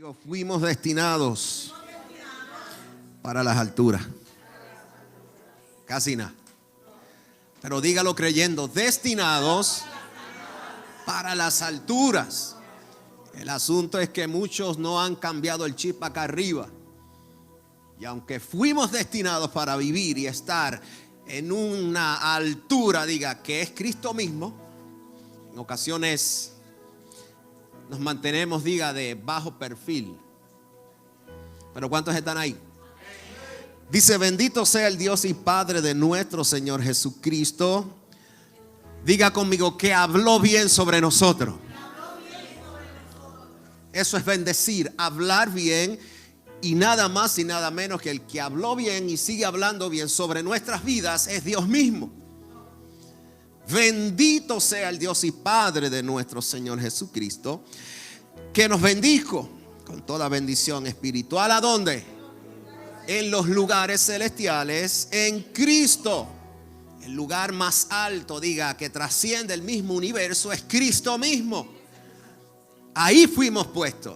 Digo, fuimos destinados para las alturas. Casi nada. Pero dígalo creyendo, destinados para las alturas. El asunto es que muchos no han cambiado el chip acá arriba. Y aunque fuimos destinados para vivir y estar en una altura, diga, que es Cristo mismo, en ocasiones nos mantenemos, diga, de bajo perfil. Pero ¿cuántos están ahí? Dice, bendito sea el Dios y Padre de nuestro Señor Jesucristo. Diga conmigo, que habló bien sobre nosotros. Eso es bendecir, hablar bien. Y nada más y nada menos que el que habló bien y sigue hablando bien sobre nuestras vidas es Dios mismo. Bendito sea el Dios y Padre de nuestro Señor Jesucristo, que nos bendijo con toda bendición espiritual. ¿A dónde? En los lugares celestiales, en Cristo. El lugar más alto, diga, que trasciende el mismo universo, es Cristo mismo. Ahí fuimos puestos,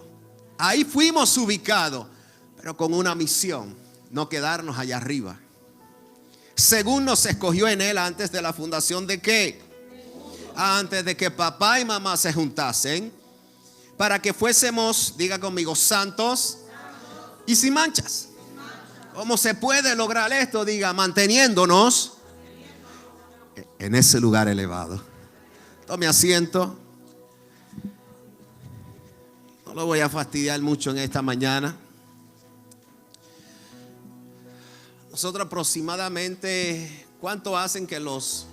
ahí fuimos ubicados, pero con una misión: no quedarnos allá arriba. Según nos escogió en Él antes de la fundación de ¿qué? Antes de que papá y mamá se juntasen, para que fuésemos, diga conmigo, santos y sin manchas. ¿Cómo se puede lograr esto? Diga, manteniéndonos en ese lugar elevado. Tome asiento. No lo voy a fastidiar mucho en esta mañana. Nosotros aproximadamente, ¿cuánto hacen que los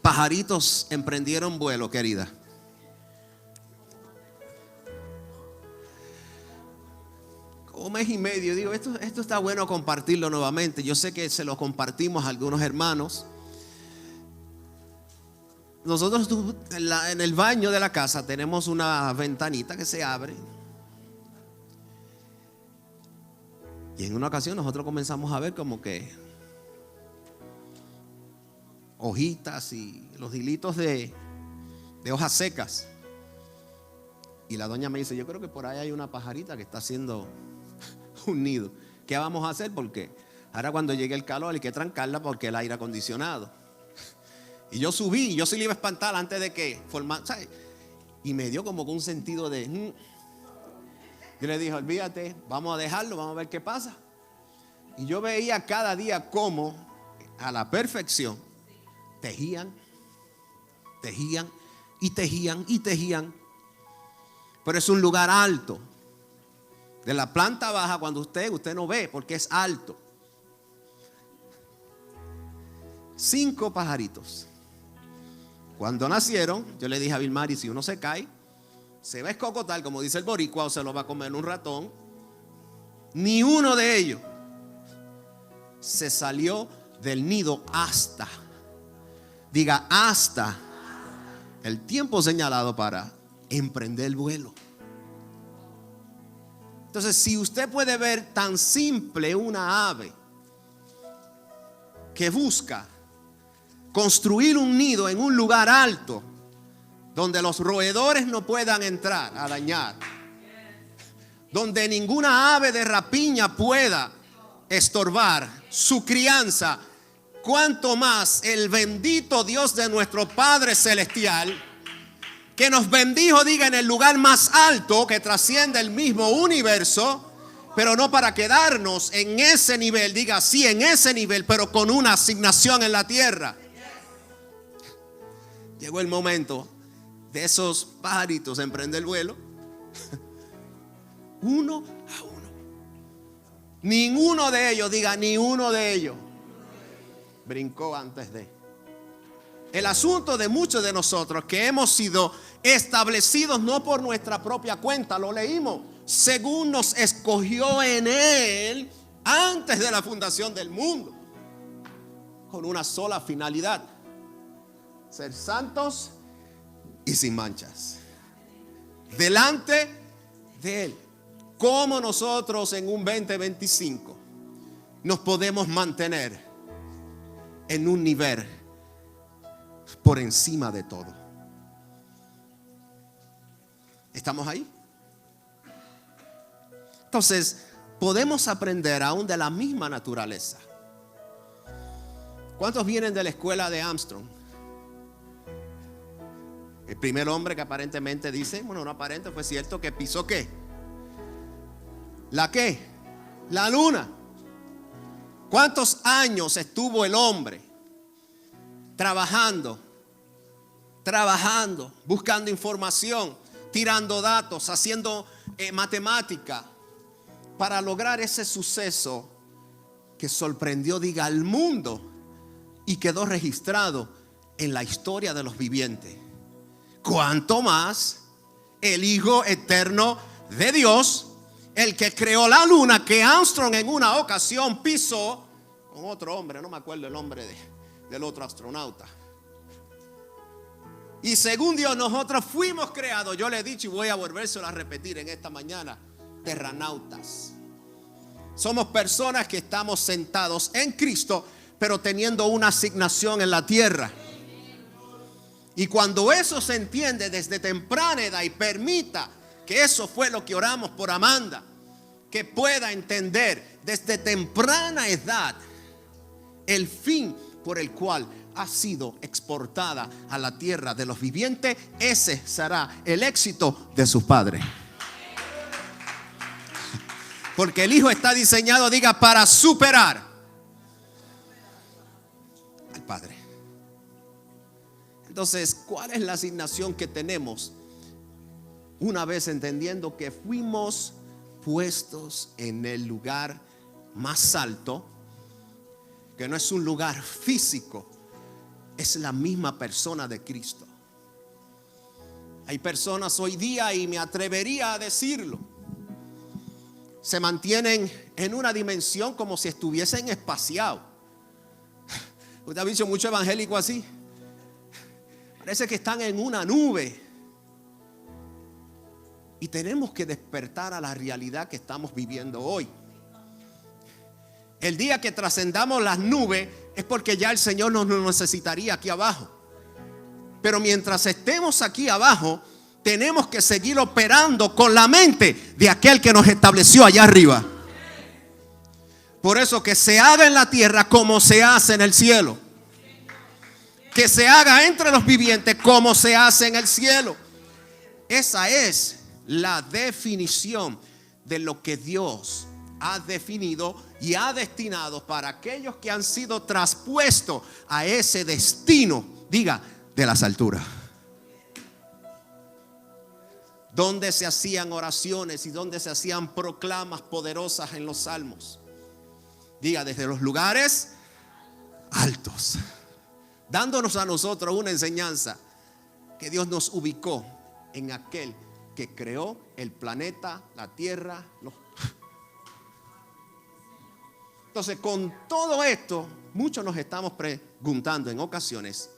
pajaritos emprendieron vuelo, querida? Como un mes y medio. Digo, esto está bueno compartirlo nuevamente. Yo sé que se lo compartimos a algunos hermanos. Nosotros en el baño de la casa tenemos una ventanita que se abre. Y en una ocasión nosotros comenzamos a ver como que hojitas y los hilitos de hojas secas. Y la doña me dice, yo creo que por ahí hay una pajarita que está haciendo un nido. ¿Qué vamos a hacer? Porque ahora cuando llegue el calor hay que trancarla porque el aire acondicionado. Y yo subí, yo sí le iba a espantar antes de que formara, ¿sabes? Y me dio como que un sentido de... Yo le dije, olvídate, vamos a dejarlo, vamos a ver qué pasa. Y yo veía cada día cómo a la perfección tejían y tejían y tejían. Pero es un lugar alto. De la planta baja, cuando usted no ve porque es alto. 5 pajaritos. Cuando nacieron, yo le dije a Vilmari, si uno se cae, se va a escocotar, como dice el boricua, o se lo va a comer un ratón. Ni uno de ellos se salió del nido hasta, diga, hasta el tiempo señalado para emprender el vuelo. Entonces, si usted puede ver tan simple una ave que busca construir un nido en un lugar alto donde los roedores no puedan entrar a dañar, donde ninguna ave de rapiña pueda estorbar su crianza, cuanto más el bendito Dios de nuestro Padre Celestial, que nos bendijo, diga, en el lugar más alto que trasciende el mismo universo, pero no para quedarnos en ese nivel, diga, sí, en ese nivel, pero con una asignación en la tierra. Llegó el momento de esos pajaritos emprender el vuelo, uno a uno. Ninguno de ellos, diga, ni uno de ellos brincó antes de. El asunto de muchos de nosotros que hemos sido establecidos no por nuestra propia cuenta, lo leímos, según nos escogió en Él antes de la fundación del mundo, con una sola finalidad: ser santos y sin manchas delante de Él. ¿Cómo nosotros en un 2025 nos podemos mantener en un nivel por encima de todo? ¿Estamos ahí? Entonces, podemos aprender aún de la misma naturaleza. ¿Cuántos vienen de la escuela de Armstrong? El primer hombre que aparentemente dice, bueno, no aparente, fue cierto que pisó ¿qué? ¿La qué? La luna. ¿Cuántos años estuvo el hombre trabajando, buscando información, tirando datos, haciendo matemática para lograr ese suceso que sorprendió, diga, al mundo y quedó registrado en la historia de los vivientes? Cuanto más el Hijo eterno de Dios, el que creó la luna, que Armstrong en una ocasión pisó con otro hombre, no me acuerdo el nombre del otro astronauta. Y según Dios, nosotros fuimos creados, yo le he dicho y voy a volvérselo a repetir en esta mañana, terranautas. Somos personas que estamos sentados en Cristo, pero teniendo una asignación en la tierra. Y cuando eso se entiende desde temprana edad, y permita que eso fue lo que oramos por Amanda, que pueda entender desde temprana edad el fin por el cual ha sido exportada a la tierra de los vivientes, ese será el éxito de sus padres. Porque el Hijo está diseñado, diga, para superar al Padre. Entonces, ¿cuál es la asignación que tenemos? Una vez entendiendo que fuimos puestos en el lugar más alto, que no es un lugar físico, es la misma persona de Cristo. Hay personas hoy día, y me atrevería a decirlo, se mantienen en una dimensión como si estuviesen espaciados. ¿Usted ha visto mucho evangélico así? Parece que están en una nube. Y tenemos que despertar a la realidad que estamos viviendo hoy. El día que trascendamos las nubes es porque ya el Señor nos necesitaría aquí abajo. Pero mientras estemos aquí abajo, tenemos que seguir operando con la mente de aquel que nos estableció allá arriba. Por eso, que se haga en la tierra como se hace en el cielo. Que se haga entre los vivientes como se hace en el cielo. Esa es la definición de lo que Dios ha definido y ha destinado para aquellos que han sido traspuestos a ese destino, diga, de las alturas, donde se hacían oraciones y donde se hacían proclamas poderosas en los salmos, diga, desde los lugares altos, dándonos a nosotros una enseñanza que Dios nos ubicó en aquel que creó el planeta, la tierra. Entonces, con todo esto, muchos nos estamos preguntando en ocasiones,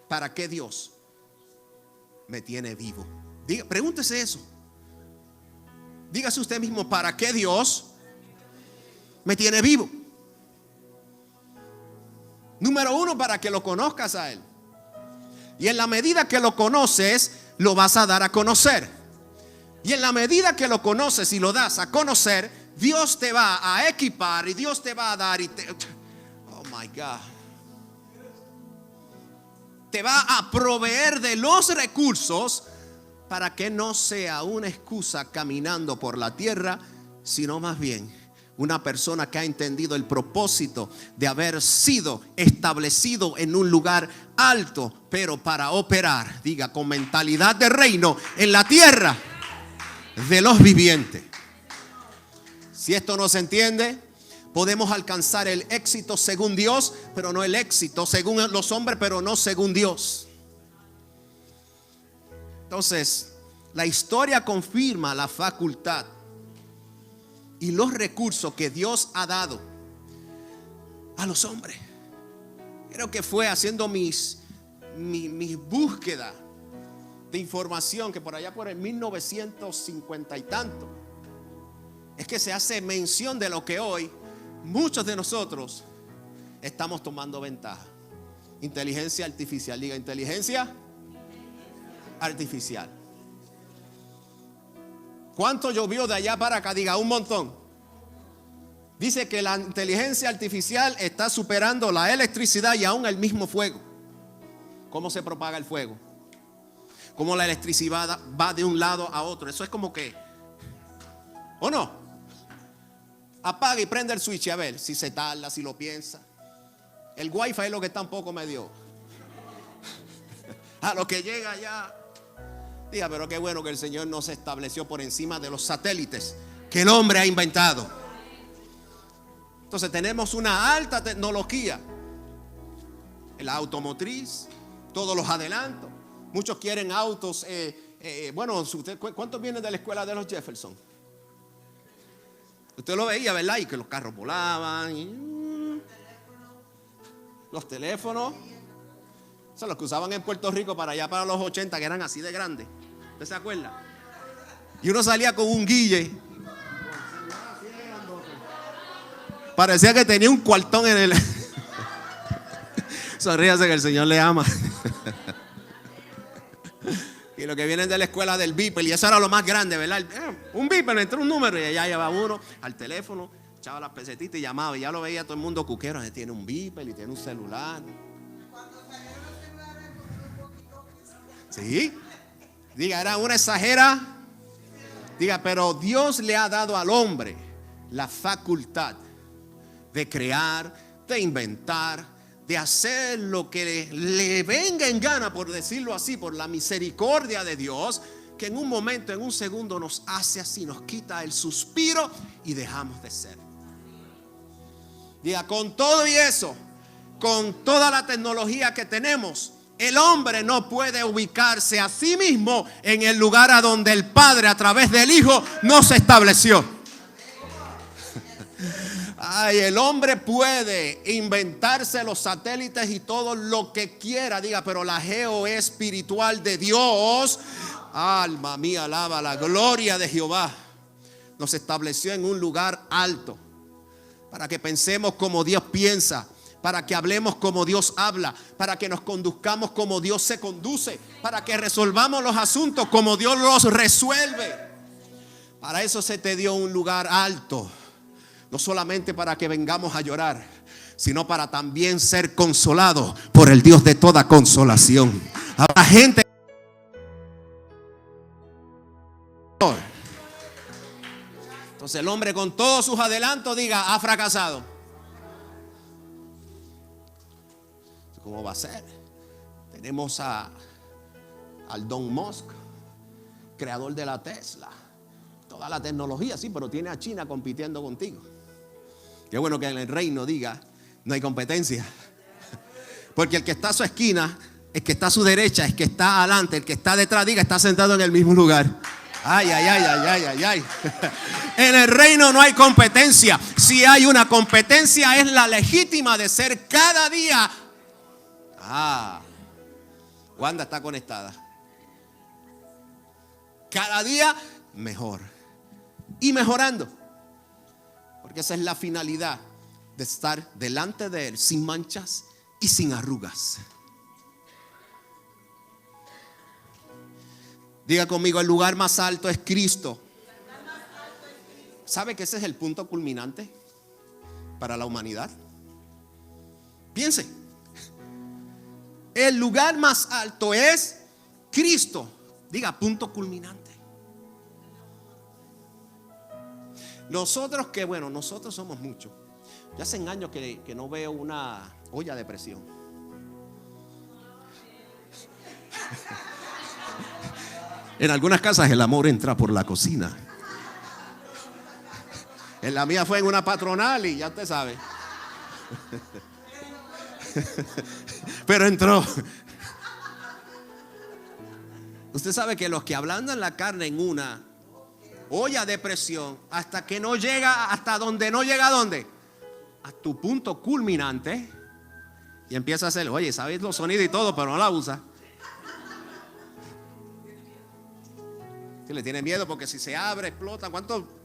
¿para qué Dios me tiene vivo? Pregúntese eso. Dígase usted mismo, ¿para qué Dios me tiene vivo? Número uno, para que lo conozcas a Él. Y en la medida que lo conoces, lo vas a dar a conocer. Y en la medida que lo conoces y lo das a conocer, Dios te va a equipar y Dios te va a dar oh my God, te va a proveer de los recursos para que no sea una excusa caminando por la tierra, sino más bien una persona que ha entendido el propósito de haber sido establecido en un lugar alto, pero para operar, diga, con mentalidad de reino en la tierra de los vivientes. Si esto no se entiende, podemos alcanzar el éxito según Dios, pero no el éxito según los hombres, pero no según Dios. Entonces, la historia confirma la facultad y los recursos que Dios ha dado a los hombres. Creo que fue haciendo mis búsquedas de información, que por allá por el 1950 y tanto, es que se hace mención de lo que hoy muchos de nosotros estamos tomando ventaja. Inteligencia artificial, diga, inteligencia artificial. ¿Cuánto llovió de allá para acá? Diga, un montón. Dice que la inteligencia artificial está superando la electricidad y aún el mismo fuego. ¿Cómo se propaga el fuego? ¿Cómo la electricidad va de un lado a otro? Eso es como que, ¿o no? Apaga y prende el switch a ver si se tarda, si lo piensa. El wifi es lo que tampoco me dio. A lo que llega ya. Diga, pero qué bueno que el Señor no se estableció por encima de los satélites que el hombre ha inventado. Entonces tenemos una alta tecnología. La automotriz, todos los adelantos. Muchos quieren autos. Bueno, ¿cuántos vienen de la escuela de los Jefferson? Usted lo veía, ¿verdad? Y que los carros volaban. Y, los teléfonos. Son los que usaban en Puerto Rico para allá, para los 80, que eran así de grandes. ¿Usted se acuerda? Y uno salía con un guille. Parecía que tenía un cuartón en el... Sonríase que el Señor le ama. Y los que vienen de la escuela del Beeper, y eso era lo más grande, ¿verdad? Un Beeper, entró un número y allá llevaba uno al teléfono, echaba las pesetitas y llamaba. Y ya lo veía todo el mundo cuquero. Tiene un Beeper y tiene un celular. Sí. Diga, era una exagera. Diga, pero Dios le ha dado al hombre la facultad de crear, de inventar, de hacer lo que le venga en gana, por decirlo así, por la misericordia de Dios, que en un momento, en un segundo nos hace así, nos quita el suspiro y dejamos de ser. Diga, con todo y eso, con toda la tecnología que tenemos, el hombre no puede ubicarse a sí mismo en el lugar a donde el Padre a través del Hijo nos estableció. Ay, el hombre puede inventarse los satélites y todo lo que quiera, diga, pero la geo espiritual de Dios, alma mía, alaba la gloria de Jehová, nos estableció en un lugar alto para que pensemos como Dios piensa, para que hablemos como Dios habla, para que nos conduzcamos como Dios se conduce, para que resolvamos los asuntos como Dios los resuelve. Para eso se te dio un lugar alto. No solamente para que vengamos a llorar, sino para también ser consolados por el Dios de toda consolación. Habrá gente. Entonces el hombre con todos sus adelantos, diga, ha fracasado. ¿Cómo va a ser? Tenemos al Don Musk, creador de la Tesla. Toda la tecnología, sí, pero tiene a China compitiendo contigo. Qué bueno que en el reino, diga, no hay competencia. Porque el que está a su esquina, el que está a su derecha, el que está adelante, el que está detrás, diga, está sentado en el mismo lugar. Ay, ay, ay, ay, ay, ay, ay. En el reino no hay competencia. Si hay una competencia, es la legítima de ser cada día. Wanda está conectada. Cada día mejor. Y mejorando. Porque esa es la finalidad de estar delante de Él sin manchas y sin arrugas. Diga conmigo, el lugar más alto es Cristo. ¿Sabe que ese es el punto culminante para la humanidad? Piense. El lugar más alto es Cristo. Diga, punto culminante. Nosotros que, bueno, nosotros somos muchos. Ya hace años que no veo una olla de presión. En algunas casas el amor entra por la cocina. En la mía fue en una patronal y ya usted sabe. Pero entró. Usted sabe que los que ablandan la carne en una olla de presión, hasta que no llega, hasta donde no llega, ¿a dónde? A tu punto culminante. Y empieza a hacer, oye, sabes los sonidos y todo, pero no la usa. Si le tiene miedo porque si se abre, explota.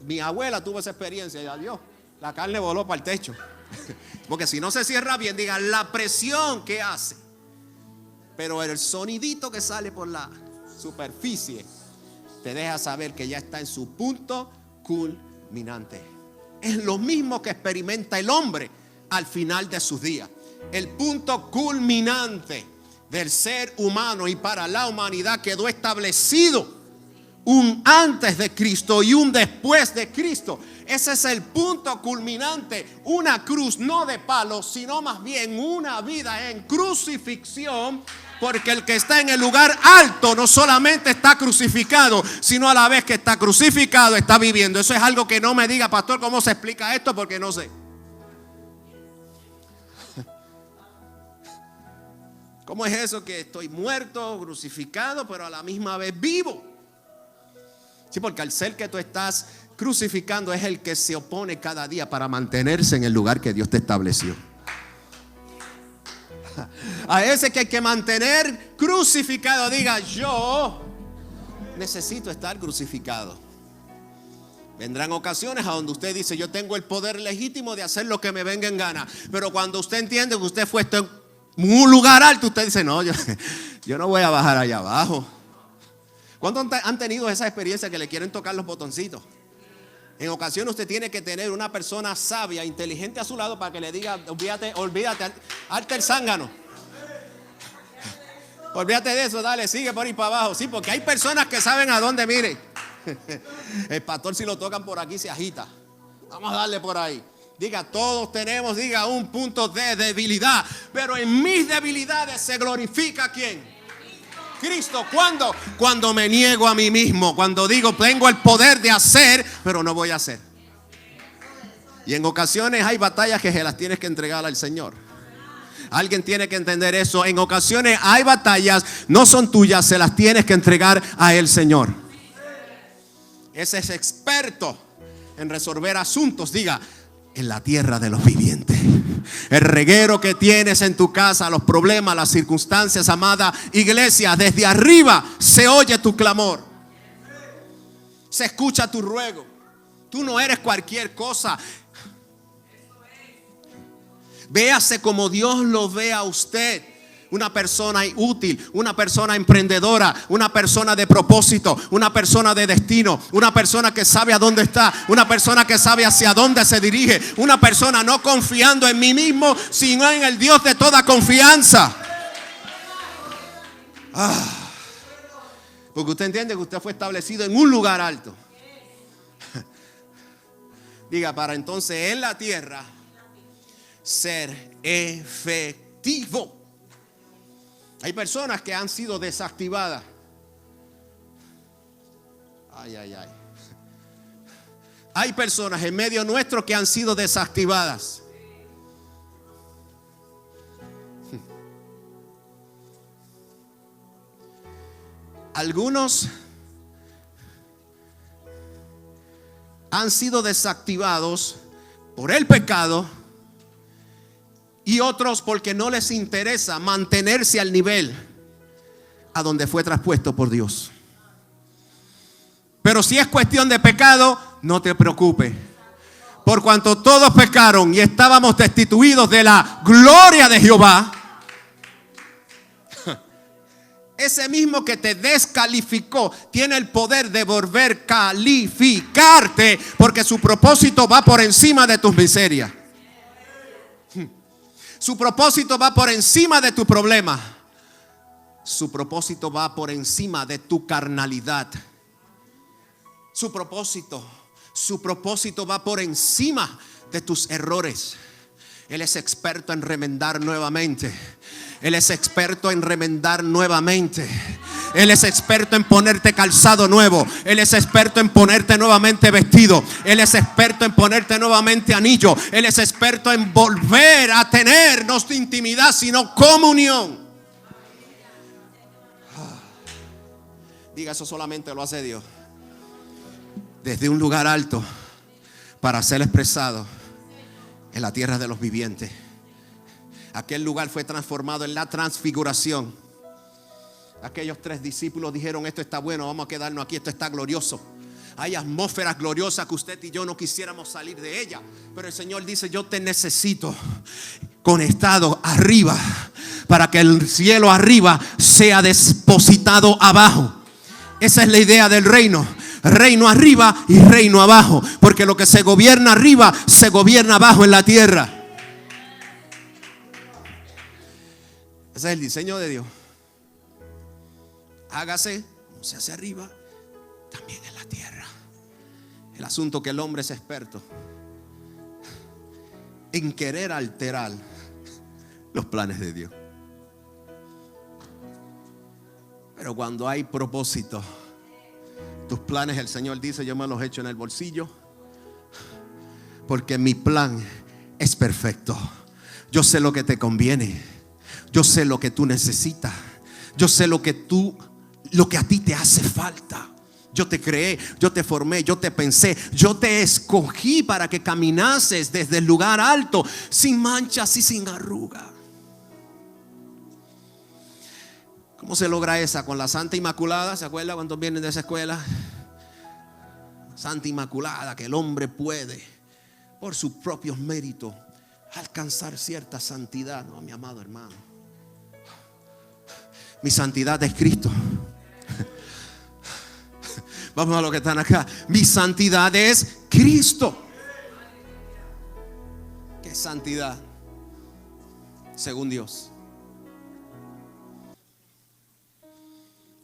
Mi abuela tuvo esa experiencia y adiós, la carne voló para el techo. Porque si no se cierra bien, diga, la presión que hace, pero el sonidito que sale por la superficie te deja saber que ya está en su punto culminante. Es lo mismo que experimenta el hombre al final de sus días. El punto culminante del ser humano y para la humanidad quedó establecido un antes de Cristo y un después de Cristo. Ese es el punto culminante. Una cruz no de palo, sino más bien una vida en crucifixión. Porque el que está en el lugar alto no solamente está crucificado, sino a la vez que está crucificado está viviendo. Eso es algo que no me diga, pastor, ¿cómo se explica esto? Porque no sé. ¿Cómo es eso que estoy muerto, crucificado, pero a la misma vez vivo? Sí, porque al ser que tú estás crucificando es el que se opone cada día para mantenerse en el lugar que Dios te estableció. A ese que hay que mantener crucificado, diga: yo necesito estar crucificado. Vendrán ocasiones a donde usted dice: yo tengo el poder legítimo de hacer lo que me venga en gana. Pero cuando usted entiende que usted fue en un lugar alto, usted dice: no, yo no voy a bajar allá abajo. ¿Cuántos han tenido esa experiencia que le quieren tocar los botoncitos? En ocasiones usted tiene que tener una persona sabia, inteligente a su lado para que le diga: olvídate, alta el zángano. Olvídate de eso, dale, sigue por ahí para abajo. Sí, porque hay personas que saben a dónde, mire. El pastor, si lo tocan por aquí, se agita. Vamos a darle por ahí. Diga: todos tenemos, diga, un punto de debilidad. Pero en mis debilidades se glorifica ¿quién? Cristo. ¿Cuándo? Cuando me niego a mí mismo. Cuando digo: tengo el poder de hacer, pero no voy a hacer. Y en ocasiones hay batallas que se las tienes que entregar al Señor. Alguien tiene que entender eso. En ocasiones hay batallas, no son tuyas, se las tienes que entregar a el Señor. Ese es experto en resolver asuntos, diga, en la tierra de los vivientes. El reguero que tienes en tu casa, los problemas, las circunstancias, amada iglesia, desde arriba se oye tu clamor, se escucha tu ruego. Tú no eres cualquier cosa. Véase como Dios lo ve a usted. Una persona útil, una persona emprendedora, una persona de propósito, una persona de destino, una persona que sabe a dónde está, una persona que sabe hacia dónde se dirige, una persona no confiando en mí mismo, sino en el Dios de toda confianza. Porque usted entiende que usted fue establecido en un lugar alto. Diga, para entonces en la tierra ser efectivo. Hay personas que han sido desactivadas. Ay. Hay personas en medio nuestro que han sido desactivadas. Algunos han sido desactivados por el pecado y otros porque no les interesa mantenerse al nivel a donde fue traspuesto por Dios. Pero si es cuestión de pecado, no te preocupes, por cuanto todos pecaron y estábamos destituidos de la gloria de Jehová. Ese mismo que te descalificó tiene el poder de volver a calificarte, porque su propósito va por encima de tus miserias. Su propósito va por encima de tu problema. Su propósito va por encima de tu carnalidad. Su propósito va por encima de tus errores. Él es experto en remendar nuevamente. Él es experto en remendar nuevamente. Él es experto en ponerte calzado nuevo. Él es experto en ponerte nuevamente vestido. Él es experto en ponerte nuevamente anillo. Él es experto en volver a tener no intimidad, sino comunión. Diga, eso solamente lo hace Dios. Desde un lugar alto para ser expresado en la tierra de los vivientes. Aquel lugar fue transformado en la transfiguración. Aquellos 3 discípulos dijeron: esto está bueno, vamos a quedarnos aquí, esto está glorioso. Hay atmósferas gloriosas que usted y yo no quisiéramos salir de ella, pero el Señor dice: yo te necesito conectado arriba, para que el cielo arriba sea depositado abajo. Esa es la idea del reino. Reino arriba y reino abajo. Porque lo que se gobierna arriba se gobierna abajo en la tierra. Ese es el diseño de Dios. Hágase como se hace arriba, también en la tierra. El asunto que el hombre es experto en querer alterar los planes de Dios. Pero cuando hay propósito, tus planes, el Señor dice, yo me los echo en el bolsillo, porque mi plan es perfecto. Yo sé lo que te conviene. Yo sé lo que tú necesitas. Yo sé lo que a ti te hace falta. Yo te creé, yo te formé, yo te pensé, yo te escogí para que caminases desde el lugar alto, sin manchas y sin arruga. ¿Cómo se logra esa? Con la Santa Inmaculada. ¿Se acuerdan cuando vienen de esa escuela? Santa Inmaculada, que el hombre puede por sus propios méritos alcanzar cierta santidad. No, mi amado hermano, mi santidad es Cristo. Vamos a los que están acá. Mi santidad es Cristo. ¿Qué santidad? Según Dios.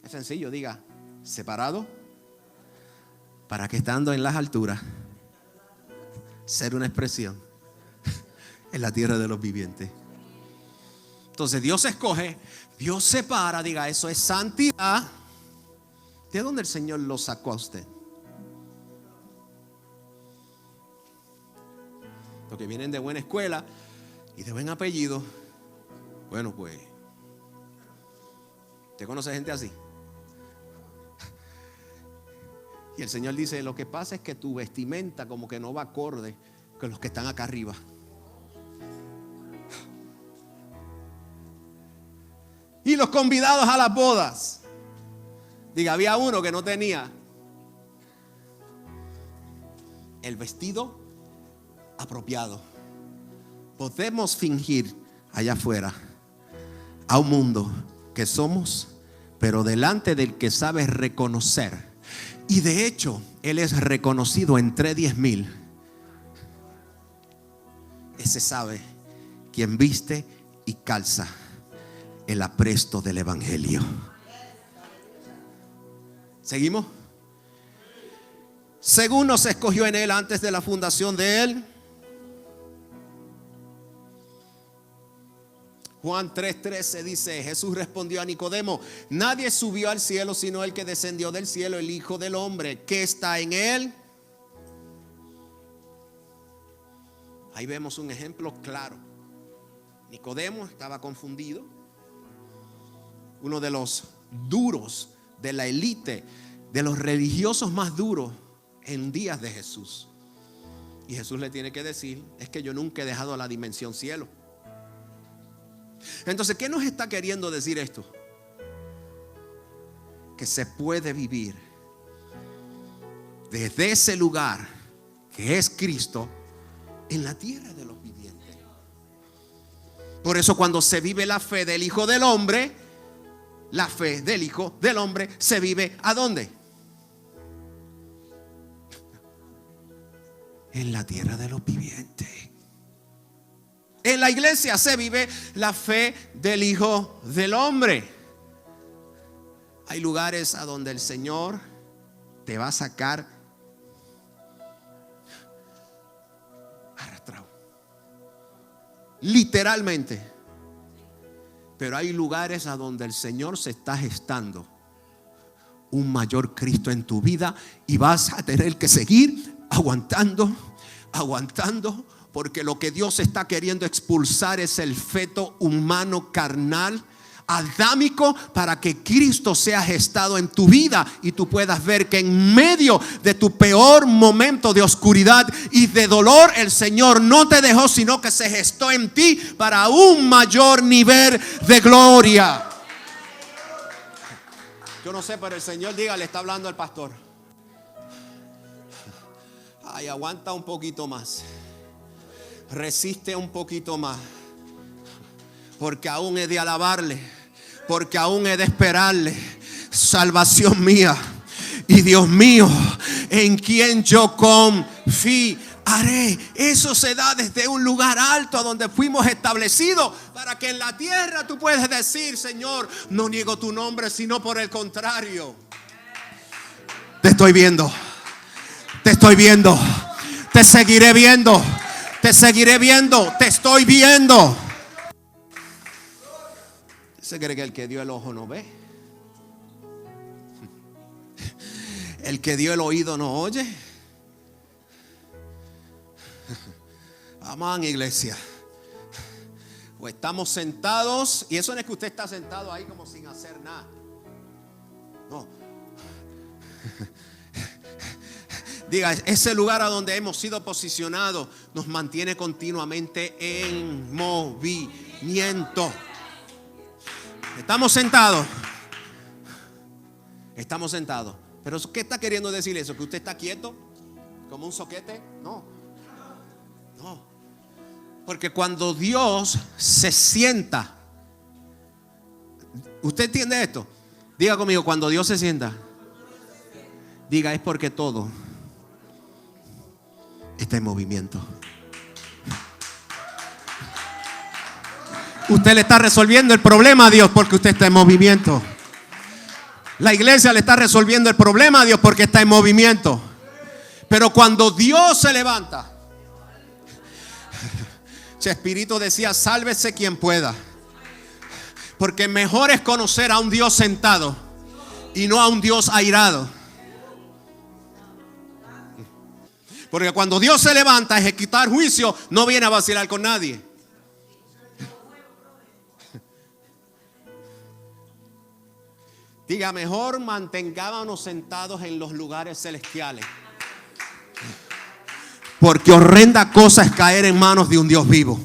Es sencillo, diga, separado para que estando en las alturas ser una expresión en la tierra de los vivientes. Entonces Dios escoge, Dios separa, diga, eso es santidad. ¿De dónde el Señor lo sacó a usted? Los que vienen de buena escuela y de buen apellido, bueno, pues, ¿usted conoce gente así? Y el Señor dice, lo que pasa es que tu vestimenta como que no va acorde con los que están acá arriba. Y los convidados a las bodas, diga, había uno que no tenía el vestido apropiado. Podemos fingir allá afuera a un mundo que somos, pero delante del que sabe reconocer. Y de hecho, Él es reconocido entre 10,000. Ese sabe quien viste y calza el apresto del evangelio. ¿Seguimos? Según nos escogió en Él antes de la fundación de Él. Juan 3:13 dice, Jesús respondió a Nicodemo, nadie subió al cielo sino el que descendió del cielo, el Hijo del Hombre, que está en Él. Ahí vemos un ejemplo claro. Nicodemo estaba confundido. Uno de los duros de la élite, de los religiosos más duros en días de Jesús. Y Jesús le tiene que decir, es que yo nunca he dejado la dimensión cielo. Entonces, ¿qué nos está queriendo decir esto? Que se puede vivir desde ese lugar que es Cristo en la tierra de los vivientes. Por eso cuando se vive la fe del Hijo del Hombre, la fe del Hijo del Hombre se vive ¿a dónde? En la tierra de los vivientes. En la iglesia se vive la fe del Hijo del Hombre. Hay lugares a donde el Señor te va a sacar arrastrado, literalmente. Pero hay lugares a donde el Señor se está gestando un mayor Cristo en tu vida y vas a tener que seguir aguantando, porque lo que Dios está queriendo expulsar es el feto humano carnal, adámico, para que Cristo sea gestado en tu vida y tú puedas ver que en medio de tu peor momento de oscuridad y de dolor, el Señor no te dejó, sino que se gestó en ti para un mayor nivel de gloria. Yo no sé, pero el Señor, diga, le está hablando al pastor. Ay, aguanta un poquito más. Resiste un poquito más, porque aún he de alabarle, porque aún he de esperarle. salvación mía y Dios mío, en quien yo confiaré. Eso se da desde un lugar alto a donde fuimos establecidos, para que en la tierra tú puedes decir: Señor, no niego tu nombre, sino por el contrario, te estoy viendo, te estoy viendo, te seguiré viendo, te seguiré viendo, te estoy viendo. ¿Se cree que el que dio el ojo no ve? ¿El que dio el oído no oye? Amén, iglesia. O estamos sentados, y eso no es que usted está sentado ahí como sin hacer nada. No. Diga, ese lugar a donde hemos sido posicionados nos mantiene continuamente en movimiento. Estamos sentados. Estamos sentados. Pero ¿qué está queriendo decir eso? ¿Que usted está quieto? ¿Como un soquete? No. No. Porque cuando Dios se sienta, ¿usted entiende esto? Diga conmigo, cuando Dios se sienta, diga, es porque todo está en movimiento. Usted le está resolviendo el problema a Dios porque usted está en movimiento. La iglesia le está resolviendo el problema a Dios porque está en movimiento. Pero cuando Dios se levanta, Chespirito decía: sálvese quien pueda. Porque mejor es conocer a un Dios sentado y no a un Dios airado. Porque cuando Dios se levanta a ejecutar juicio, no viene a vacilar con nadie. Diga, mejor mantengámonos sentados en los lugares celestiales. Porque horrenda cosa es caer en manos de un Dios vivo.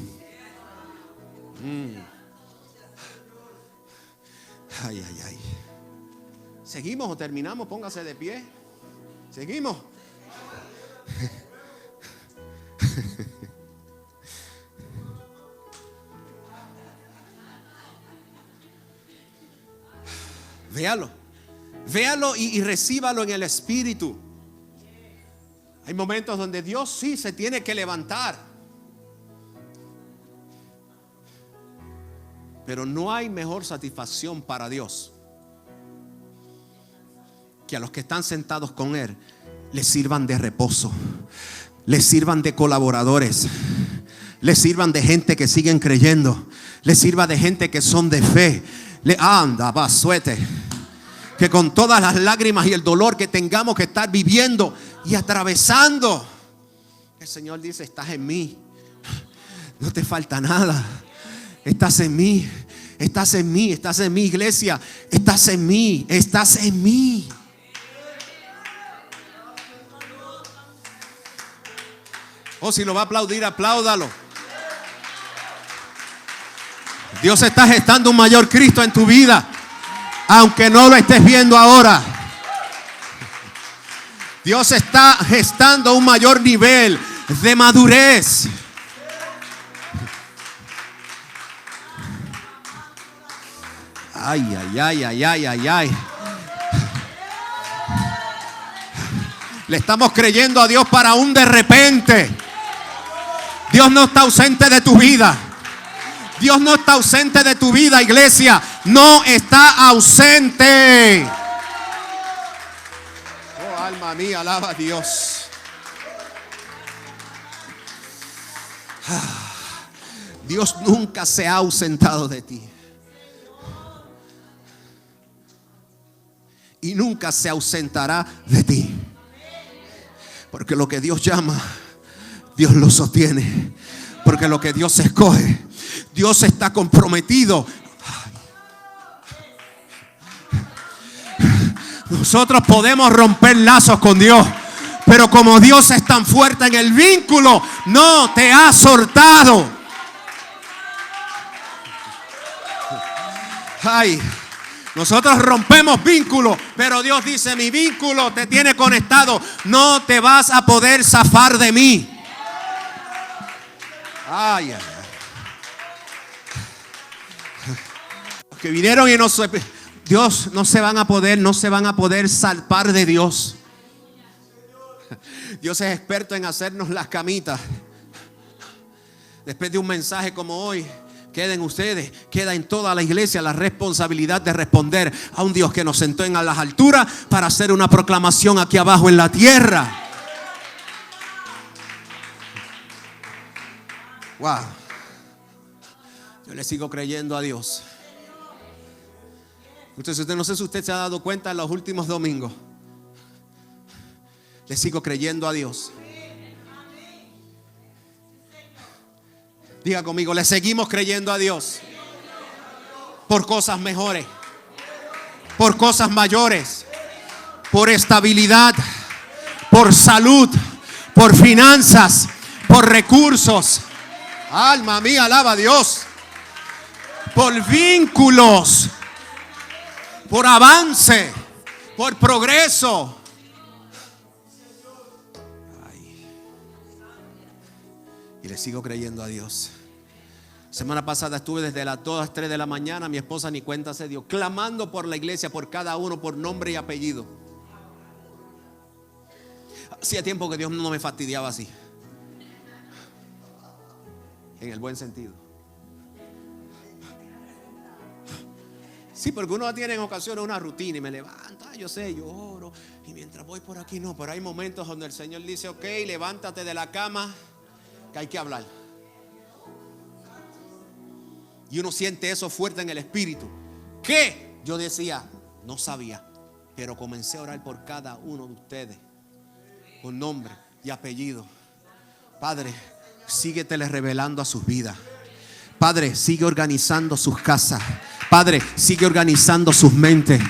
Ay, ay, ay. ¿Seguimos o terminamos? Póngase de pie. ¿Seguimos? Véalo. Véalo y recíbalo en el espíritu. Hay momentos donde Dios sí se tiene que levantar. Pero no hay mejor satisfacción para Dios que a los que están sentados con Él les sirvan de reposo, les sirvan de colaboradores, les sirvan de gente que siguen creyendo, les sirva de gente que son de fe. Le anda, va, suete. Que con todas las lágrimas y el dolor que tengamos que estar viviendo y atravesando, el Señor dice: estás en mí, no te falta nada. Estás en mí, estás en mí, estás en mí, iglesia. Estás en mí, estás en mí. Oh, si lo va a aplaudir, apláudalo. Dios está gestando un mayor Cristo en tu vida, aunque no lo estés viendo ahora. Dios está gestando un mayor nivel de madurez. Ay, ay, ay, ay, ay, ay, ay. Le estamos creyendo a Dios para un de repente. Dios no está ausente de tu vida. Dios no está ausente de tu vida, iglesia. No está ausente. Oh, alma mía, alaba a Dios. Dios nunca se ha ausentado de ti. Y nunca se ausentará de ti. Porque lo que Dios llama, Dios lo sostiene. Porque lo que Dios escoge, Dios está comprometido. Nosotros podemos romper lazos con Dios, pero como Dios es tan fuerte en el vínculo, no te ha soltado. Ay, nosotros rompemos vínculos, pero Dios dice: mi vínculo te tiene conectado, no te vas a poder zafar de mí. Ay, ay, ay. Los que vinieron y no se van a poder salvar de Dios. Dios es experto en hacernos las camitas. Después de un mensaje como hoy, queda en toda la iglesia la responsabilidad de responder a un Dios que nos sentó en las alturas para hacer una proclamación aquí abajo en la tierra. Wow. Yo le sigo creyendo a Dios. Entonces, no sé si usted se ha dado cuenta en los últimos domingos. Le sigo creyendo a Dios. Diga conmigo, le seguimos creyendo a Dios. Por cosas mejores, por cosas mayores, por estabilidad, por salud, por finanzas, por recursos. Alma mía, alaba a Dios. Por vínculos, por avance, por progreso. Ay. Y le sigo creyendo a Dios. Semana pasada estuve desde las 2 a las 3 de la mañana. Mi esposa ni cuenta se dio, clamando por la iglesia, por cada uno, por nombre y apellido. Hacía tiempo que Dios no me fastidiaba así, en el buen sentido. Sí, porque uno tiene en ocasiones una rutina y me levanta, yo sé, yo oro y mientras voy por aquí no, pero hay momentos donde el Señor dice: ok, levántate de la cama, que hay que hablar. Y uno siente eso fuerte en el espíritu. ¿Qué? Yo decía, no sabía, pero comencé a orar por cada uno de ustedes, con nombre y apellido. Padre, síguetele revelando a sus vidas. Padre, sigue organizando sus casas. Padre, sigue organizando sus mentes.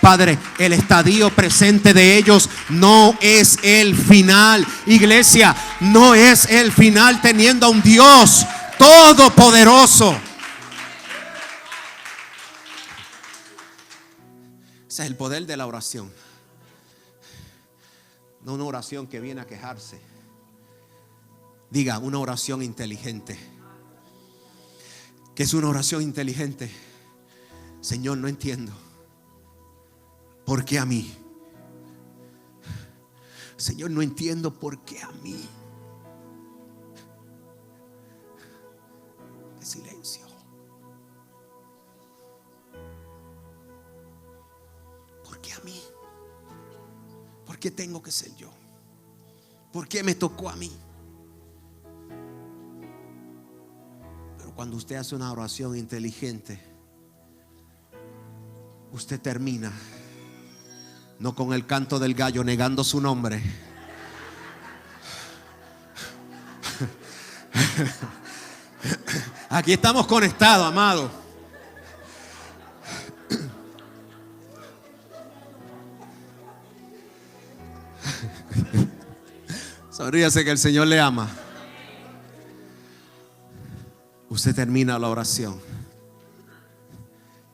Padre, el estadio presente de ellos no es el final. Iglesia, no es el final, teniendo a un Dios todopoderoso. Ese es el poder de la oración. No una oración que viene a quejarse. Diga, una oración inteligente. ¿Qué es una oración inteligente? Señor, no entiendo. ¿Por qué a mí? Señor, no entiendo por qué a mí. Qué silencio. ¿Por qué a mí? ¿Por qué tengo que ser yo? ¿Por qué me tocó a mí? Pero cuando usted hace una oración inteligente, usted termina no con el canto del gallo negando su nombre, aquí estamos conectados, amado. Sonríase que el Señor le ama. Usted termina la oración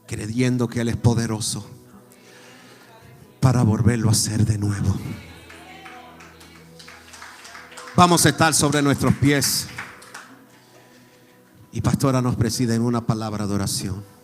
creyendo que Él es poderoso para volverlo a hacer de nuevo. Vamos a estar sobre nuestros pies y pastora nos preside en una palabra de oración.